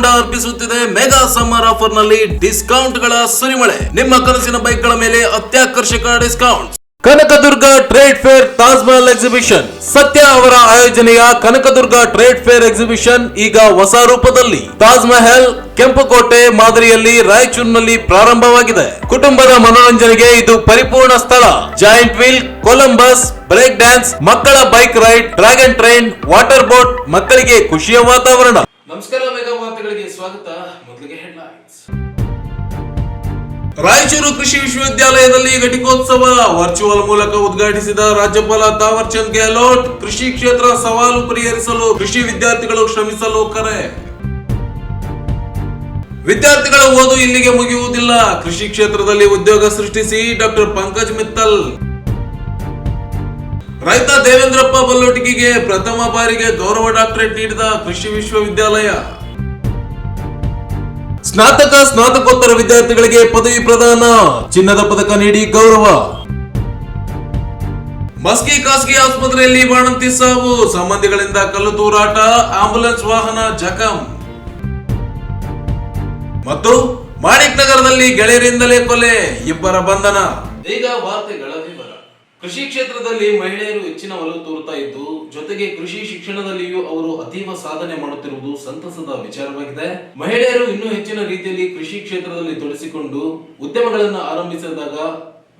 ಹೋಂಡಾ ಅರ್ಪಿಸುತ್ತಿದೆ mega summer offer ನಲ್ಲಿ discount ಗಳ ಸುರಿಮಳೆ. ನಿಮ್ಮ ಕನಸಿನ ಬೈಕ್ ಗಳ ಮೇಲೆ ಅತ್ಯಾಕರ್ಷಕ discount. Kanaka Durga trade fair Taj Mahal exhibition. ಸತ್ಯ ಅವರ ಆಯೋಜನೆಯ ಕನಕದುರ್ಗ ಟ್ರೇಡ್ ಫೇರ್ ಎಕ್ಸಿಬಿಷನ್ ಈಗ ಹೊಸ ರೂಪದಲ್ಲಿ ತಾಜ್ ಮಹಲ್ ಕೆಂಪುಕೋಟೆ ಮಾದರಿಯಲ್ಲಿ ರಾಯಚೂರಿನಲ್ಲಿ ಪ್ರಾರಂಭವಾಗಿದೆ. ಕುಟುಂಬದ ಮನೋರಂಜನೆಗೆ ಇದು ಪರಿಪೂರ್ಣ ಸ್ಥಳ. Giant wheel, Columbus, break dance, ಮಕ್ಕಳ bike ride, dragon train, water boat, ಮಕ್ಕಳಿಗೆ ಖುಷಿಯ ವಾತಾವರಣ. ನಮಸ್ಕಾರ, ಮೆಗಾ ವಾರ್ತೆಗಳಿಗೆ ಸ್ವಾಗತ. ಮೊದಲಿಗೆ ಹೆಡ್ಲೈನ್ಸ್. ರಾಯಚೂರು ಕೃಷಿ ವಿಶ್ವವಿದ್ಯಾಲಯದಲ್ಲಿ ಘಟಿಕೋತ್ಸವ ವರ್ಚುವಲ್ ಮೂಲಕ ಉದ್ಘಾಟಿಸಿದ ರಾಜ್ಯಪಾಲ ತಾವರ್ ಚಂದ್ ಗೆಹ್ಲೋಟ್. ಕೃಷಿ ಕ್ಷೇತ್ರ ಸವಾಲು ಪರಿಹರಿಸಲು ಕೃಷಿ ವಿದ್ಯಾರ್ಥಿಗಳು ಶ್ರಮಿಸಲು ಕರೆ. ವಿದ್ಯಾರ್ಥಿಗಳ ಓದು ಇಲ್ಲಿಗೆ ಮುಗಿಯುವುದಿಲ್ಲ. ಕೃಷಿ ಕ್ಷೇತ್ರದಲ್ಲಿ ಉದ್ಯೋಗ ಸೃಷ್ಟಿಸಿ ಡಾಕ್ಟರ್ ಪಂಕಜ್ ಮಿತ್ತಲ್. ರೈತ ದೇವೇಂದ್ರಪ್ಪ ಬಲ್ಲೋಟಿಗೆ ಪ್ರಥಮ ಬಾರಿಗೆ ಗೌರವ ಡಾಕ್ಟರೇಟ್ ನೀಡಿದ ಕೃಷಿ ವಿಶ್ವವಿದ್ಯಾಲಯ. ಸ್ನಾತಕೋತ್ತರ ವಿದ್ಯಾರ್ಥಿಗಳಿಗೆ ಪದವಿ ಪ್ರದಾನ, ಚಿನ್ನದ ಪದಕ ನೀಡಿ ಗೌರವ. ಮಸ್ಕಿ ಖಾಸಗಿ ಆಸ್ಪತ್ರೆಯಲ್ಲಿ ಬಾಣಂತಿ ಸಾವು, ಸಂಬಂಧಿಗಳಿಂದ ಕಲ್ಲು ತೂರಾಟ, ಆಂಬ್ಯುಲೆನ್ಸ್ ವಾಹನ ಜಖಂ. ಮತ್ತು ಮಾಣಿಕ್ ನಗರದಲ್ಲಿ ಗೆಳೆಯರಿಂದಲೇ ಕೊಲೆ, ಇಬ್ಬರ ಬಂಧನ. ಈಗ ವಾರ್ತೆಗಳ ವಿವರ. ಕೃಷಿ ಕ್ಷೇತ್ರದಲ್ಲಿ ಮಹಿಳೆಯರು ಹೆಚ್ಚಿನ ಒಲವು ತೋರುತ್ತಾ ಇದ್ದು, ಜೊತೆಗೆ ಕೃಷಿ ಶಿಕ್ಷಣದಲ್ಲಿಯೂ ಅವರು ಅತೀವ ಸಾಧನೆ ಮಾಡುತ್ತಿರುವುದು ಸಂತಸದ ವಿಚಾರವಾಗಿದೆ. ಮಹಿಳೆಯರು ಇನ್ನೂ ಹೆಚ್ಚಿನ ರೀತಿಯಲ್ಲಿ ಕೃಷಿ ಕ್ಷೇತ್ರದಲ್ಲಿ ತೊಡಗಿಸಿಕೊಂಡು ಉದ್ಯಮಗಳನ್ನು ಆರಂಭಿಸಿದಾಗ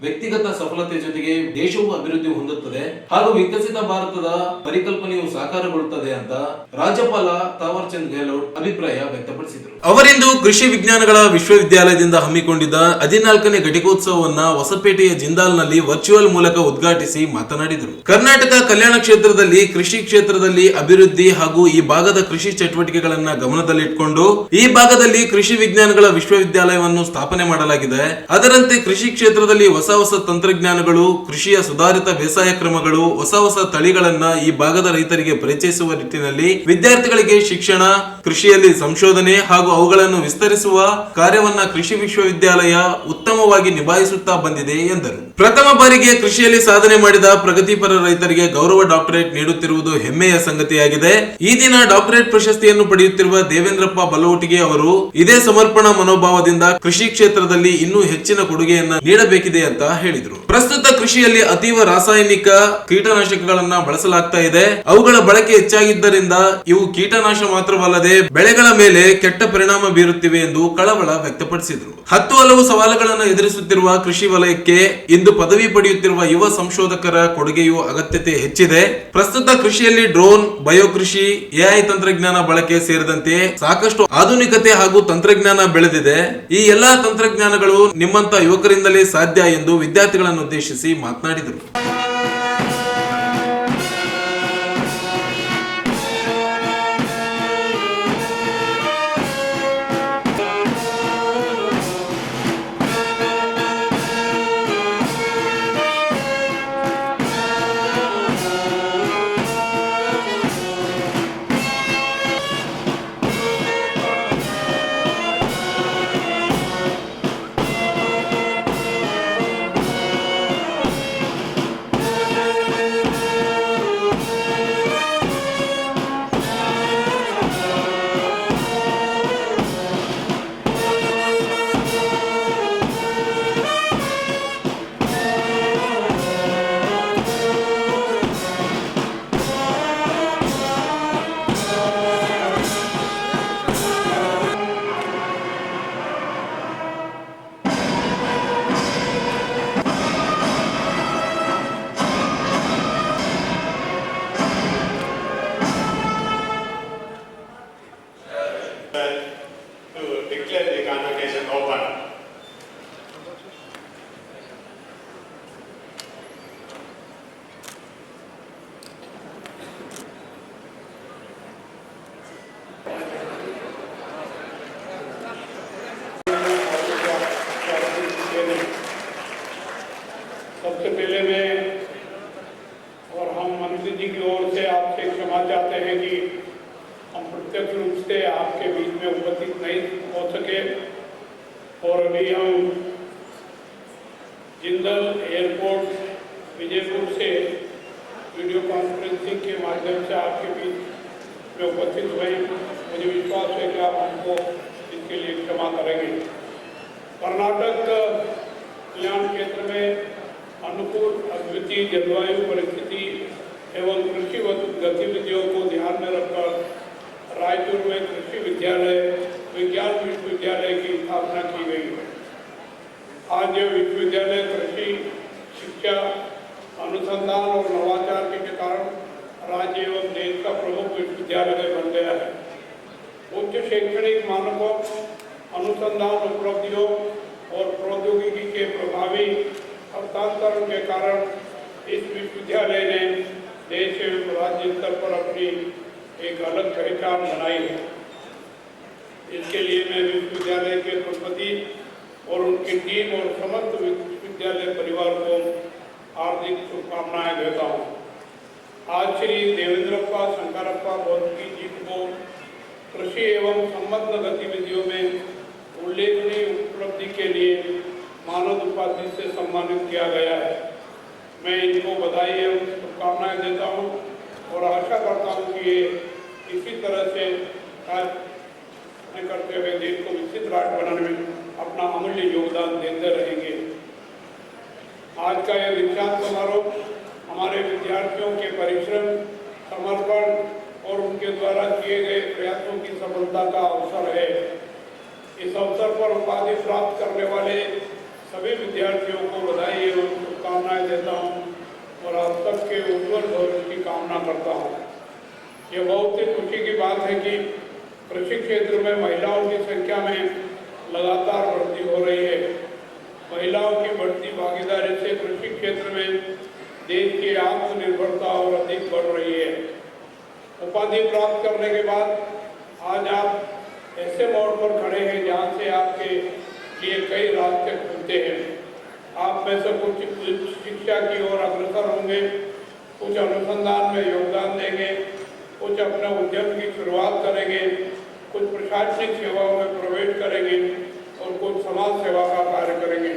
ವ್ಯಕ್ತಿಗತ ಸಫಲತೆ ಜೊತೆಗೆ ದೇಶವು ಅಭಿವೃದ್ಧಿ ಹೊಂದುತ್ತದೆ ಹಾಗೂ ವಿಕಸಿತ ಭಾರತದ ಪರಿಕಲ್ಪನೆಯು ಸಾಕಾರಗೊಳ್ಳುತ್ತದೆ ಅಂತ ರಾಜ್ಯಪಾಲ ತಾವರ್ ಚಂದ್ ಗೆಹ್ಲೋಟ್ ಅಭಿಪ್ರಾಯ ವ್ಯಕ್ತಪಡಿಸಿದರು. ಅವರಿಂದು ಕೃಷಿ ವಿಜ್ಞಾನಗಳ ವಿಶ್ವವಿದ್ಯಾಲಯದಿಂದ ಹಮ್ಮಿಕೊಂಡಿದ್ದ 14ನೇ ಘಟಿಕೋತ್ಸವವನ್ನ ಹೊಸಪೇಟೆಯ ಜಿಂದಾಲ್ನಲ್ಲಿ ವರ್ಚುವಲ್ ಮೂಲಕ ಉದ್ಘಾಟಿಸಿ ಮಾತನಾಡಿದರು. ಕರ್ನಾಟಕ ಕಲ್ಯಾಣ ಕ್ಷೇತ್ರದಲ್ಲಿ ಕೃಷಿ ಕ್ಷೇತ್ರದಲ್ಲಿ ಅಭಿವೃದ್ಧಿ ಹಾಗೂ ಈ ಭಾಗದ ಕೃಷಿ ಚಟುವಟಿಕೆಗಳನ್ನ ಗಮನದಲ್ಲಿಟ್ಟುಕೊಂಡು ಈ ಭಾಗದಲ್ಲಿ ಕೃಷಿ ವಿಜ್ಞಾನಗಳ ವಿಶ್ವವಿದ್ಯಾಲಯವನ್ನು ಸ್ಥಾಪನೆ ಮಾಡಲಾಗಿದೆ. ಅದರಂತೆ ಕೃಷಿ ಕ್ಷೇತ್ರದಲ್ಲಿ ಹೊಸ ತಂತ್ರಜ್ಞಾನಗಳು, ಕೃಷಿಯ ಸುಧಾರಿತ ಬೇಸಾಯ ಕ್ರಮಗಳು, ಹೊಸ ತಳಿಗಳನ್ನ ಈ ಭಾಗದ ರೈತರಿಗೆ ಪರಿಚಯಿಸುವ ನಿಟ್ಟಿನಲ್ಲಿ ವಿದ್ಯಾರ್ಥಿಗಳಿಗೆ ಶಿಕ್ಷಣ, ಕೃಷಿಯಲ್ಲಿ ಸಂಶೋಧನೆ ಹಾಗೂ ಅವುಗಳನ್ನು ವಿಸ್ತರಿಸುವ ಕಾರ್ಯವನ್ನ ಕೃಷಿ ವಿಶ್ವವಿದ್ಯಾಲಯ ಉತ್ತಮವಾಗಿ ನಿಭಾಯಿಸುತ್ತಾ ಬಂದಿದೆ ಎಂದರು. ಪ್ರಥಮ ಬಾರಿಗೆ ಕೃಷಿಯಲ್ಲಿ ಸಾಧನೆ ಮಾಡಿದ ಪ್ರಗತಿಪರ ರೈತರಿಗೆ ಗೌರವ ಡಾಕ್ಟರೇಟ್ ನೀಡುತ್ತಿರುವುದು ಹೆಮ್ಮೆಯ ಸಂಗತಿಯಾಗಿದೆ. ಈ ದಿನ ಡಾಕ್ಟರೇಟ್ ಪ್ರಶಸ್ತಿಯನ್ನು ಪಡೆಯುತ್ತಿರುವ ದೇವೇಂದ್ರಪ್ಪ ಬಲ್ಲೋಟಿಗೆ ಅವರು ಇದೇ ಸಮರ್ಪಣಾ ಮನೋಭಾವದಿಂದ ಕೃಷಿ ಕ್ಷೇತ್ರದಲ್ಲಿ ಇನ್ನೂ ಹೆಚ್ಚಿನ ಕೊಡುಗೆಯನ್ನ ನೀಡಬೇಕಿದೆ ಅಂತ ಹೇಳಿದರು. ಪ್ರಸ್ತುತ ಕೃಷಿಯಲ್ಲಿ ಅತೀವ ರಾಸಾಯನಿಕ ಕೀಟನಾಶಕಗಳನ್ನ ಬಳಸಲಾಗ್ತಾ ಇದೆ. ಅವುಗಳ ಬಳಕೆ ಹೆಚ್ಚಾಗಿದ್ದರಿಂದ ಇವು ಕೀಟನಾಶ ಮಾತ್ರವಲ್ಲದೆ ಬೆಳೆಗಳ ಮೇಲೆ ಕೆಟ್ಟ ಪರಿಣಾಮ ಬೀರುತ್ತಿವೆ ಎಂದು ಕಳವಳ ವ್ಯಕ್ತಪಡಿಸಿದರು. ಹಲವು ಸವಾಲುಗಳನ್ನು ಎದುರಿಸುತ್ತಿರುವ ಕೃಷಿ ವಲಯಕ್ಕೆ ಇಂದು ಪದವಿ ಪಡೆಯುತ್ತಿರುವ ಯುವ ಸಂಶೋಧಕರ ಕೊಡುಗೆಯು ಅಗತ್ಯತೆ ಹೆಚ್ಚಿದೆ. ಪ್ರಸ್ತುತ ಕೃಷಿಯಲ್ಲಿ ಡ್ರೋನ್, ಬಯೋಕೃಷಿ, ಎಐ ತಂತ್ರಜ್ಞಾನ ಬಳಕೆ ಸೇರಿದಂತೆ ಸಾಕಷ್ಟು ಆಧುನಿಕತೆ ಹಾಗೂ ತಂತ್ರಜ್ಞಾನ ಬೆಳೆದಿದೆ. ಈ ಎಲ್ಲಾ ತಂತ್ರಜ್ಞಾನಗಳು ನಿಮ್ಮಂತ ಯುವಕರಿಂದಲೇ ಸಾಧ್ಯ ಎಂದು ವಿದ್ಯಾರ್ಥಿಗಳನ್ನು ಉದ್ದೇಶಿಸಿ ಮಾತನಾಡಿದರು. सबसे पहले मैं और हम मंत्री जी की ओर से आपसे क्षमा चाहते हैं कि हम प्रत्यक्ष रूप से आपके बीच में उपस्थित नहीं हो सके और अभी हम जिंदल एयरपोर्ट विजयपुर से वीडियो कॉन्फ्रेंसिंग के माध्यम से आपके बीच में उपस्थित हुए। मुझे विश्वास है कि आप हमको इसके लिए क्षमा करेंगे। कर्नाटक कल्याण क्षेत्र में अनुकूल अद्वितीय जलवायु परिस्थिति एवं कृषि गतिविधियों को ध्यान में रखकर रायपुर में कृषि विज्ञान विश्वविद्यालय की स्थापना की गई है। आज यह विश्वविद्यालय कृषि शिक्षा अनुसंधान और नवाचार के कारण राज्य एवं देश का प्रमुख विश्वविद्यालय बन गया है। उच्च शैक्षणिक मानकों, अनुसंधान उपलब्धियों और प्रौद्योगिकी के प्रभावी हस्तांतरण के कारण इस विश्वविद्यालय ने देश एवं राज्य स्तर पर अपनी एक अलग पहचान बनाई है। इसके लिए मैं विश्वविद्यालय के कुलपति और उनकी टीम और समस्त विश्वविद्यालय परिवार को हार्दिक शुभकामनाएं देता हूँ। आज श्री देवेंद्रप्पा शंकरप्पा भौतिकी जी को कृषि एवं संबद्ध गतिविधियों में उल्लेखनीय उपलब्धि के लिए मानद उपाधि से सम्मानित किया गया है। मैं इनको बधाई एवं शुभकामनाएं देता हूँ और आशा करता हूँ कि ये इसी तरह से कार्य करते हुए देश को विकसित राष्ट्र बनाने में अपना अमूल्य योगदान देते रहेंगे। आज का यह दीक्षांत समारोह हमारे विद्यार्थियों के परिश्रम, समर्पण और उनके द्वारा किए गए प्रयासों की सफलता का अवसर है। इस अवसर पर उपाधि प्राप्त करने वाले सभी विद्यार्थियों को बधाई एवं शुभकामनाएं देता हूं और आप सबके उज्जवल भविष्य की कामना करता हूं। यह बहुत ही खुशी की बात है कि कृषि क्षेत्र में महिलाओं की संख्या में लगातार वृद्धि हो रही है। महिलाओं की बढ़ती भागीदारी से कृषि क्षेत्र में देश की आत्मनिर्भरता और अधिक बढ़ रही है। उपाधि प्राप्त करने के बाद आज आप ऐसे मोड़ पर खड़े हैं जहां से आपके लिए कई रास्ते खुलते हैं। आप में से कुछ उच्च शिक्षा की ओर अग्रसर होंगे, कुछ अनुसंधान में योगदान देंगे, कुछ अपने उद्यम की शुरुआत करेंगे, कुछ प्रशासनिक सेवाओं में प्रवेश करेंगे और कुछ समाज सेवा का कार्य करेंगे।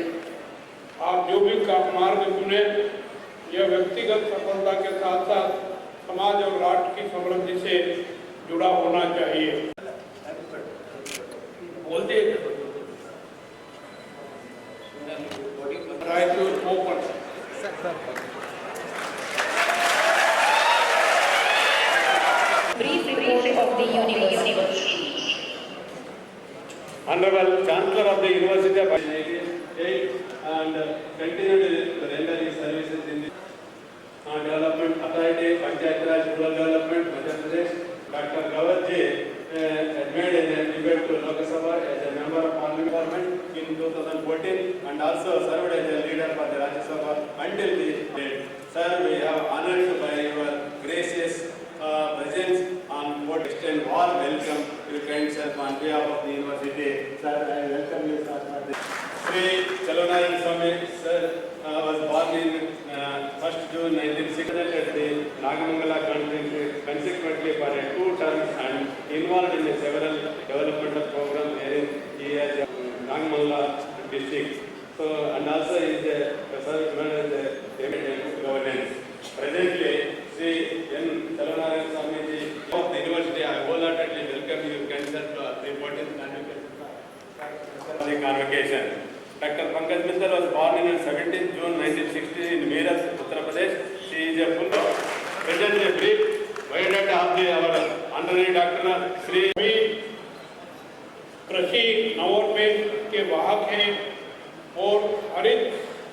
आप जो भी मार्ग चुने, यह व्यक्तिगत सफलता के साथ साथ समाज और राष्ट्र की समृद्धि से जुड़ा होना चाहिए। बोलते Raipur open Brief report of the university. Honorable Chancellor of the University of India and continued to render his services in the Development Authority, Panchayat Raj, Rural Development, Madhya Pradesh. Dr. Gawat ji made a debate to Lok Sabha as a member of Parliament in 2014 and also served as a leader for the Rajya Sabha until the date. Sir, we have honored by your gracious presence on board. Extend warm welcome to your kind self on behalf of the university. Sir, I welcome you, sir, for this. Sri Chalonarayan Swami, sir, was born in 1st June 1960 at the Nagamangala conference, consequently for a 2 terms and involved in several developmental programs here in Nagamangala district. So, and also is a professor in governance. Presently, Sri N. Chalonarayan Swami of the university, I wholeheartedly welcome you, kind sir, to the important convocation. Dr. Pankaj Mishra was born in 17 June 1960 in Meerut, Uttar Pradesh. She is a full present a brief biodata of our honorary doctor Sri. कृषि नवोन्मेष के वाहक हैं और हरित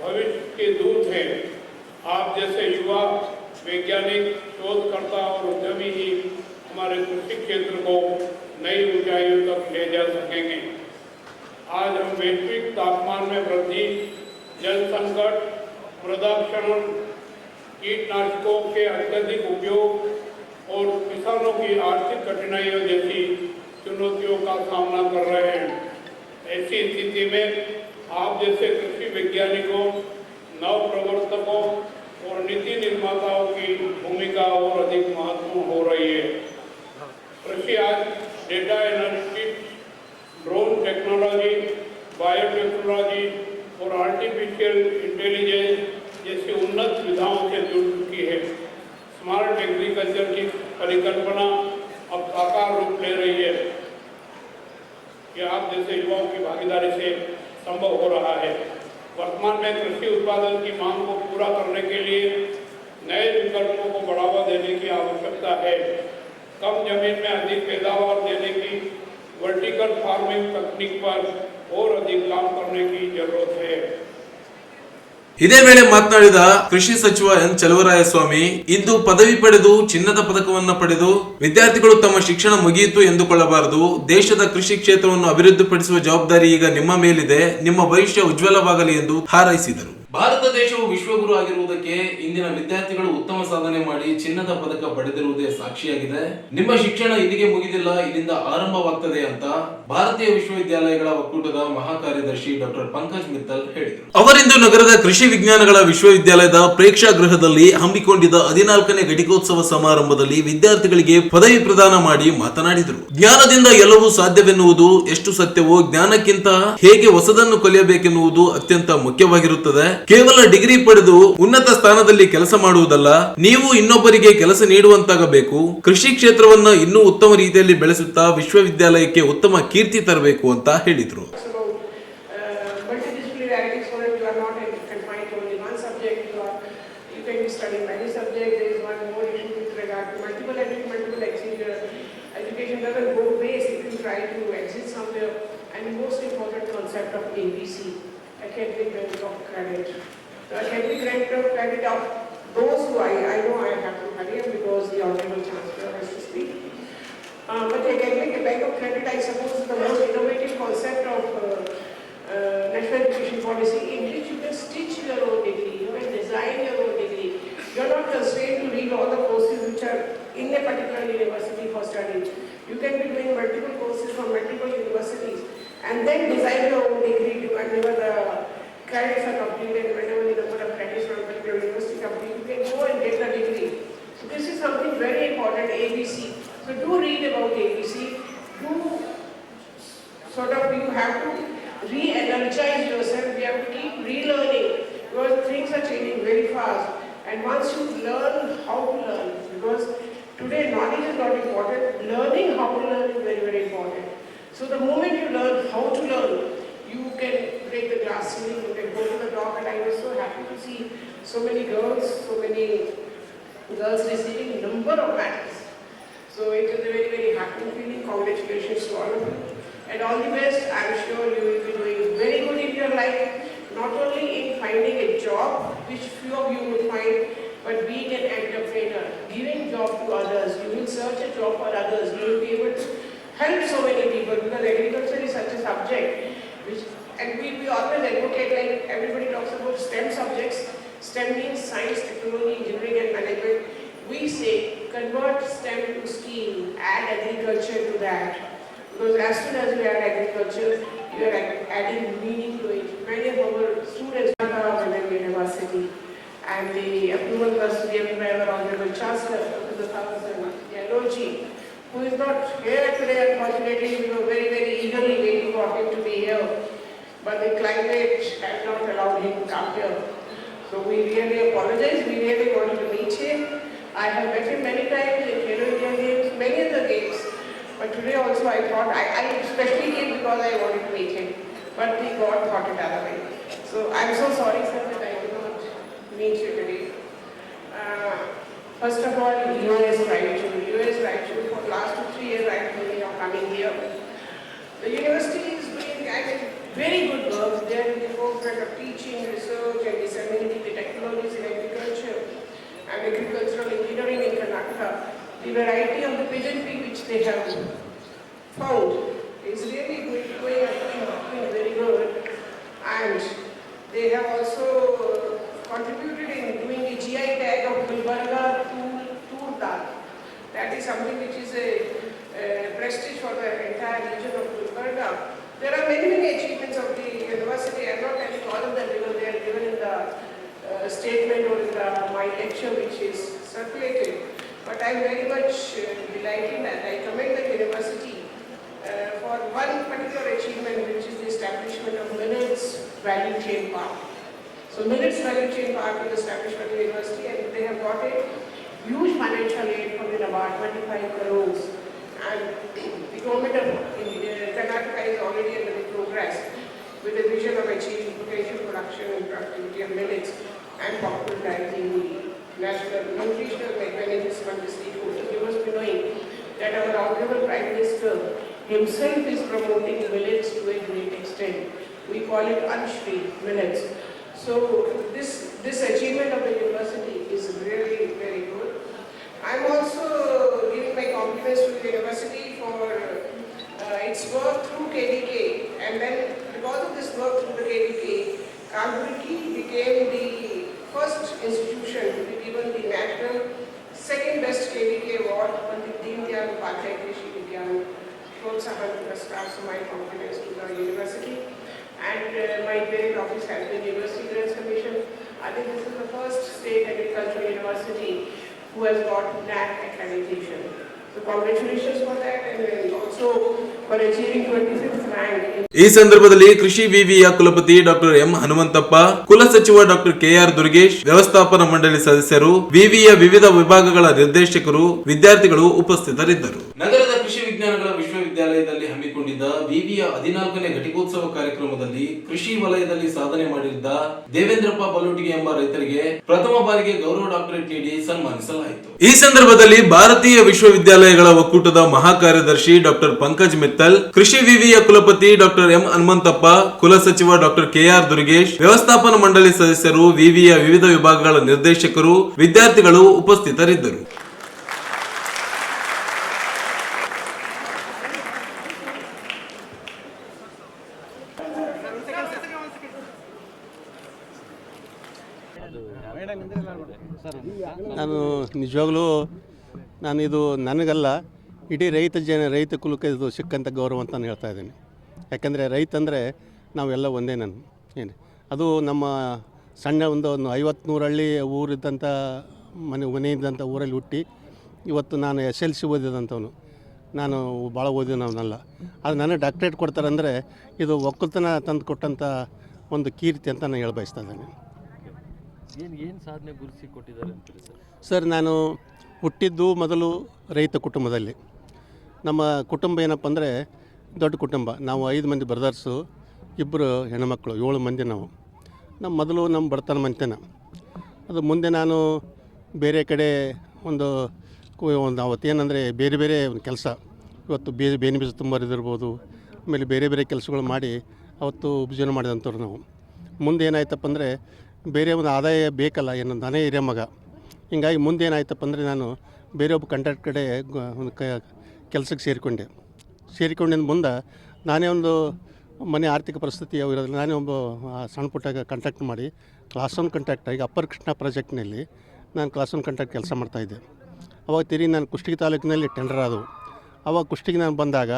भविष्य के दूत हैं। आप जैसे युवा वैज्ञानिक, शोधकर्ता और उद्यमी ही हमारे कृषि क्षेत्र को नई ऊंचाइयों तक ले जा सकेंगे। आज हम वैश्विक तापमान में वृद्धि, जल संकट, मृदा क्षरण, कीटनाशकों के अत्यधिक उपयोग और किसानों की आर्थिक कठिनाइयों जैसी चुनौतियों का सामना कर रहे हैं। ऐसी स्थिति में आप जैसे कृषि वैज्ञानिकों, नव प्रवर्तकों और नीति निर्माताओं की भूमिका और अधिक महत्वपूर्ण हो रही है। कृषि आज data analytics, drone technology, biotechnology और आर्टिफिशियल इंटेलिजेंस जैसी उन्नत विधाओं से जुड़ चुकी है। स्मार्ट एग्रीकल्चर की परिकल्पना अब साकार रूप ले रही है। ये आप जैसे युवाओं की भागीदारी से संभव हो रहा है। वर्तमान में कृषि उत्पादन की मांग को पूरा करने के लिए नए विकल्पों को बढ़ावा देने की आवश्यकता है। कम जमीन में अधिक पैदावार देने की वर्टिकल फार्मिंग तकनीक पर और अधिक काम करने की जरूरत है। ಇದೇ ವೇಳೆ ಮಾತನಾಡಿದ ಕೃಷಿ ಸಚಿವ ಎನ್ ಚಲುವರಾಯಸ್ವಾಮಿ, ಇಂದು ಪದವಿ ಪಡೆದು ಚಿನ್ನದ ಪದಕವನ್ನ ಪಡೆದು ವಿದ್ಯಾರ್ಥಿಗಳು ತಮ್ಮ ಶಿಕ್ಷಣ ಮುಗಿಯಿತು ಎಂದುಕೊಳ್ಳಬಾರದು. ದೇಶದ ಕೃಷಿ ಕ್ಷೇತ್ರವನ್ನು ಅಭಿವೃದ್ಧಿಪಡಿಸುವ ಜವಾಬ್ದಾರಿ ಈಗ ನಿಮ್ಮ ಮೇಲಿದೆ. ನಿಮ್ಮ ಭವಿಷ್ಯ ಉಜ್ವಲವಾಗಲಿ ಎಂದು ಹಾರೈಸಿದರು. ಭಾರತ ದೇಶವು ವಿಶ್ವಗುರು ಆಗಿರುವುದಕ್ಕೆ ಇಂದಿನ ವಿದ್ಯಾರ್ಥಿಗಳು ಉತ್ತಮ ಸಾಧನೆ ಮಾಡಿ ಚಿನ್ನದ ಪದಕ ಪಡೆದಿರುವುದೇ ಸಾಕ್ಷಿಯಾಗಿದೆ. ನಿಮ್ಮ ಶಿಕ್ಷಣ ಇಲ್ಲಿಗೆ ಮುಗಿದಿಲ್ಲ, ಇಲ್ಲಿಂದ ಆರಂಭವಾಗ್ತದೆ ಅಂತ ಭಾರತೀಯ ವಿಶ್ವವಿದ್ಯಾಲಯಗಳ ಒಕ್ಕೂಟದ ಮಹಾ ಕಾರ್ಯದರ್ಶಿ ಡಾಕ್ಟರ್ ಪಂಕಜ್ ಮಿತ್ತಲ್ ಹೇಳಿದರು. ಅವರಿಂದು ನಗರದ ಕೃಷಿ ವಿಜ್ಞಾನಗಳ ವಿಶ್ವವಿದ್ಯಾಲಯದ ಪ್ರೇಕ್ಷಾಗೃಹದಲ್ಲಿ ಹಮ್ಮಿಕೊಂಡಿದ್ದ 14ನೇ ಘಟಿಕೋತ್ಸವ ಸಮಾರಂಭದಲ್ಲಿ ವಿದ್ಯಾರ್ಥಿಗಳಿಗೆ ಪದವಿ ಪ್ರದಾನ ಮಾಡಿ ಮಾತನಾಡಿದರು. ಜ್ಞಾನದಿಂದ ಎಲ್ಲವೂ ಸಾಧ್ಯವೆನ್ನುವುದು ಎಷ್ಟು ಸತ್ಯವೋ, ಜ್ಞಾನಕ್ಕಿಂತ ಹೇಗೆ ಹೊಸದನ್ನು ಕಲಿಯಬೇಕೆನ್ನುವುದು ಅತ್ಯಂತ ಮುಖ್ಯವಾಗಿರುತ್ತದೆ. ಕೇವಲ ಡಿಗ್ರಿ ಪಡೆದು ಉನ್ನತ ಸ್ಥಾನದಲ್ಲಿ ಕೆಲಸ ಮಾಡುವುದಲ್ಲ, ನೀವು ಇನ್ನೊಬ್ಬರಿಗೆ ಕೆಲಸ ನೀಡುವಂತಾಗಬೇಕು. ಕೃಷಿ ಕ್ಷೇತ್ರವನ್ನ ಇನ್ನೂ ಉತ್ತಮ ರೀತಿಯಲ್ಲಿ ಬೆಳೆಸುತ್ತಾ ವಿಶ್ವವಿದ್ಯಾಲಯಕ್ಕೆ ಉತ್ತಮ ಕೀರ್ತಿ ತರಬೇಕು ಅಂತ ಹೇಳಿದ್ರು. Academic grant of credit. The academic grant of credit of those who I know I have to hurry up because the Honorable Chancellor has to speak. But the academic bank of credit, I suppose, is the most innovative concept of national education policy in which you can stitch your own degree, you can design your own degree. You are not constrained to read all the courses which are in a particular university for study. You can be doing multiple courses from multiple universities and then design your own degree whenever the credits are completed, whenever the number of credits from your university complete, you can go and get the degree. So this is something very important, ABC. So do read about ABC. Do sort of, you have to re-energize yourself. You have to keep relearning because things are changing very fast. And once you learn how to learn, because today knowledge is not important, learning how to learn is very, very important. So the moment you learn how to learn, you can break the glass ceiling, you can go to the top, and I was so happy to see so many girls receiving number of medals. So it is a very, very happy feeling. Congratulations to all of you. And all the best. I am sure you will be doing very good in your life, not only in finding a job, which few of you will find, but being an entrepreneur, giving job to others. You will search a job for others. You will be able to help so many people because agriculture is such a subject which, and we always advocate, like everybody talks about STEM subjects. STEM means science, technology, engineering and management. We say convert STEM to STEAM, add agriculture to that. Because as soon as you add agriculture, you are adding meaning to it. Many of our students at Women University and the approval was given by our Honorable Chancellor, Dr. LOG, who is not here today, unfortunately. We were very, very eagerly waiting for him to be here. But the climate has not allowed him to come here. So we really apologize. We really wanted to meet him. I have met him many times in Khelo India Games, many other games. But today also I thought, I especially came because I wanted to meet him. But the God thought it otherwise. So I'm so sorry, sir, that I could not meet you today. First of all, US Raichur. US Raichur, for the last 2-3 years I have been coming here. The university is doing very good work. They are in the forefront of teaching, research and disseminating the technologies in agriculture and agricultural engineering in Karnataka. The variety of the pigeon pea which they have found is really doing very good. And they have also contributed in doing the GI tag of Gulbarga Tur Dal. That is something which is a prestige for the entire region of Gulbarga. There are many, many achievements of the university. I am not telling all of them because they are given in the statement or in my lecture which is circulated. But I am very much delighted and I commend the university for one particular achievement, which is the establishment of Millets Value Chain Park. So Millets Value Chain Park is established by the university and they have got a huge financial aid from the NABARD, 25 crores. And the government of Karnataka is already under the progress with the vision of achieving potential production and productivity of millets and popularizing the national nutritional benefits among the stakeholders. You must be knowing that our Honorable Prime Minister himself is promoting millets to a great extent. We call it Anshri millets. So this achievement of the university is really very good. I'm also giving my compliments to the university for its work through KDK, and then because of this work through the KDK, Kalburgi became the first institution to be given the national second best KDK award on the Deen Dayal Upadhyay Krishi Vigyan Protsahan Puraskar. So my compliments to the university. And my parent office has been University Grants Commission. I think this is the first state agricultural university who has got NAC accreditation. So congratulations for that, and also for achieving 25th rank. ಈ ಸಂದರ್ಭದಲ್ಲಿ ಕೃಷಿ ವಿವಿಯ ಕುಲಪತಿ doctor M Hanumanthappa, ಕುಲಸಚಿವ doctor KR Durgesh, ವ್ಯವಸ್ಥಾಪನಾ ಮಂಡಳಿ ಸದಸ್ಯರು, ವಿವಿಯ ವಿವಿಧ ವಿಭಾಗಗಳ ನಿರ್ದೇಶಕರು, ವಿದ್ಯಾರ್ಥಿಗಳು ಉಪಸ್ಥಿತರಿದ್ದರು. ನಗರದ ಕೃಷಿ ವಿಜ್ಞಾನಗಳ ವಿಶ್ವವಿದ್ಯಾಲಯದಲ್ಲಿ ಹಮ್ಮಿಕೊಂಡಿದ್ದ ವಿವಿಯ 14ನೇ ಘಟಿಕೋತ್ಸವ ಕಾರ್ಯಕ್ರಮದಲ್ಲಿ ಕೃಷಿ ವಲಯದಲ್ಲಿ ಸಾಧನೆ ಮಾಡಿದ್ದ ದೇವೇಂದ್ರಪ್ಪ ಬಲೋಟಿಗೆ ಎಂಬ ರೈತರಿಗೆ ಪ್ರಥಮ ಬಾರಿಗೆ ಗೌರವ ಡಾಕ್ಟರೇಟ್ ನೀಡಿ ಸನ್ಮಾನಿಸಲಾಯಿತು. ಈ ಸಂದರ್ಭದಲ್ಲಿ ಭಾರತೀಯ ವಿಶ್ವವಿದ್ಯಾಲಯಗಳ ಒಕ್ಕೂಟದ ಮಹಾ ಕಾರ್ಯದರ್ಶಿ ಡಾಕ್ಟರ್ ಪಂಕಜ್ ಮಿತ್ತಲ್, ಕೃಷಿ ವಿವಿಯ ಕುಲಪತಿ ಡಾಕ್ಟರ್ ಎಂ ಹನುಮಂತಪ್ಪ, ಕುಲಸಚಿವ ಡಾಕ್ಟರ್ ಕೆಆರ್ ದುರ್ಗೇಶ್, ವ್ಯವಸ್ಥಾಪನಾ ಮಂಡಳಿ ಸದಸ್ಯರು, ವಿವಿಯ ವಿವಿಧ ವಿಭಾಗಗಳ ನಿರ್ದೇಶಕರು, ವಿದ್ಯಾರ್ಥಿಗಳು ಉಪಸ್ಥಿತರಿದ್ದರು. ನಾನು ನಿಜವಾಗ್ಲೂ ಇದು ನನಗಲ್ಲ, ಇಡೀ ರೈತ ಕುಲಕ್ಕೆ ಇದು ಸಿಕ್ಕಂಥ ಗೌರವ ಅಂತ ನಾನು ಹೇಳ್ತಾ ಇದ್ದೀನಿ. ಯಾಕಂದರೆ ರೈತ ಅಂದರೆ ನಾವೆಲ್ಲ ಒಂದೇ. ಏನು ಅದು ನಮ್ಮ ಸಣ್ಣ ಒಂದು 50-100 ಹಳ್ಳಿ ಊರಿದ್ದಂಥ ಮನೆಯಿದ್ದಂಥ ಊರಲ್ಲಿ ಹುಟ್ಟಿ ಇವತ್ತು ನಾನು SLC ಓದಿದಂಥವನು. ನಾನು ಭಾಳ ಓದಿನವನಲ್ಲ. ಅದು ನನಗೆ ಡಾಕ್ಟ್ರೇಟ್ ಕೊಡ್ತಾರಂದರೆ ಇದು ಒಕ್ಕಲ್ತನ ತಂದು ಕೊಟ್ಟಂಥ ಒಂದು ಕೀರ್ತಿ ಅಂತ ನಾನು ಹೇಳ ಬಯಸ್ತಾ ಇದ್ದೇನೆ. ಏನು ಸಾಧನೆ ಗುರುಸಿ ಕೊಟ್ಟಿದ್ದಾರೆ ಅಂತೀರಿ ಸರ್? ನಾನು ಹುಟ್ಟಿದ್ದು ಮೊದಲು ರೈತ ಕುಟುಂಬದಲ್ಲಿ. ನಮ್ಮ ಕುಟುಂಬ ಏನಪ್ಪ ಅಂದರೆ ದೊಡ್ಡ ಕುಟುಂಬ. ನಾವು 5 ಮಂದಿ ಬ್ರದರ್ಸು, 2 ಹೆಣ್ಣುಮಕ್ಕಳು, 7 ಮಂದಿ ನಾವು. ನಮ್ಮ ಬಡತನ ಮಂತೆನ. ಅದು ಮುಂದೆ ನಾನು ಬೇರೆ ಕಡೆ ಒಂದು ಅವತ್ತೇನೆಂದರೆ ಬೇರೆ ಬೇರೆ ಒಂದು ಕೆಲಸ, ಇವತ್ತು ಬೇನೆ ಬೀಜ ತುಂಬೋದಿರ್ಬೋದು, ಆಮೇಲೆ ಬೇರೆ ಬೇರೆ ಕೆಲಸಗಳು ಮಾಡಿ ಅವತ್ತು ಉಪಜೀವನ ಮಾಡಿದಂಥವ್ರು ನಾವು. ಮುಂದೆ ಏನಾಯ್ತಪ್ಪ ಅಂದರೆ ಬೇರೆ ಒಂದು ಆದಾಯ ಬೇಕಲ್ಲ, ಏನು ನಾನೇ ಹಿರಿಯ ಮಗ. ಹಿಂಗಾಗಿ ಮುಂದೆ ಏನಾಯ್ತಪ್ಪ ಅಂದರೆ ನಾನು ಬೇರೆ ಒಬ್ಬ ಕಾಂಟ್ರಾಕ್ಟ್ ಕಡೆ ಒಂದು ಕೆಲಸಕ್ಕೆ ಸೇರಿಕೊಂಡಿದ್ದ ಮುಂದೆ ನಾನೇ ಒಂದು ಮನೆ ಆರ್ಥಿಕ ಪರಿಸ್ಥಿತಿ ಇರೋದಿಲ್ಲ. ನಾನೇ ಒಬ್ಬ ಸಣ್ಣ ಪುಟ್ಟಾಗ ಕಾಂಟ್ರಾಕ್ಟ್ ಮಾಡಿ ಕ್ಲಾಸ್ 1 ಕಾಂಟ್ರಾಕ್ಟ್ ಆಗಿ ಅಪ್ಪರ್ ಕೃಷ್ಣ ಪ್ರಾಜೆಕ್ಟ್ನಲ್ಲಿ ನಾನು ಕ್ಲಾಸ್ 1 ಕಾಂಟ್ರಾಕ್ಟ್ ಕೆಲಸ ಮಾಡ್ತಾಯಿದ್ದೆ. ಅವಾಗ ತಿರುಗಿ ನಾನು ಕುಷ್ಟಗಿ ತಾಲೂಕಿನಲ್ಲಿ ಟೆಂಡರ್ ಆದವು. ಅವಾಗ ಕುಷ್ಟಗಿ ನಾನು ಬಂದಾಗ